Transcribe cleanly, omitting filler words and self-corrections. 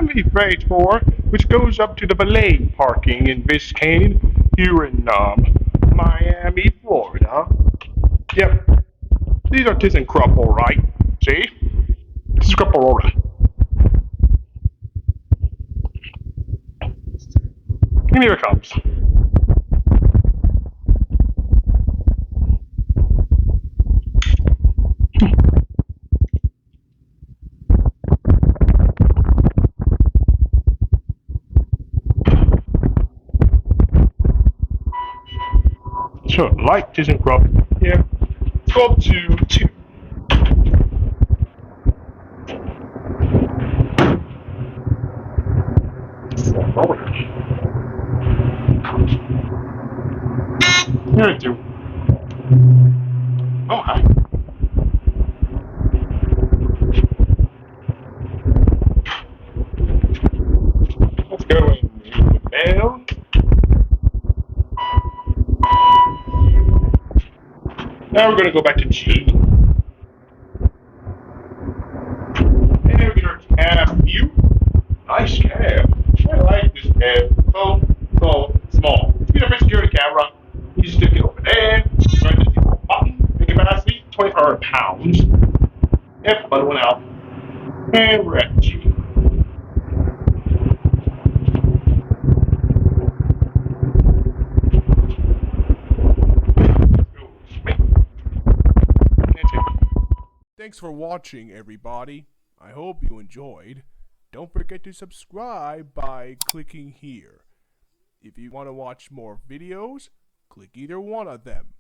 family freight 4, which goes up to the valet parking in Vizcayne, here in, Miami, Florida. Yep, these are Thyssenkrupp, alright. See? Thyssenkrupp Aurora. And here it comes. So, like Thyssenkrupp, yeah, go up to 2. Here I do. Oh, hi. Let's go in the mail. Now we're going to go back to G. And we're going to cab view. Nice cab. I like this cab. So small. It's got a security camera. You stick it over there. Right, just hit the button. Make it capacity 25 pounds. Yep, button went out. And we're at G. Thanks for watching, everybody. I hope you enjoyed. Don't forget to subscribe by clicking here. If you want to watch more videos, click either one of them.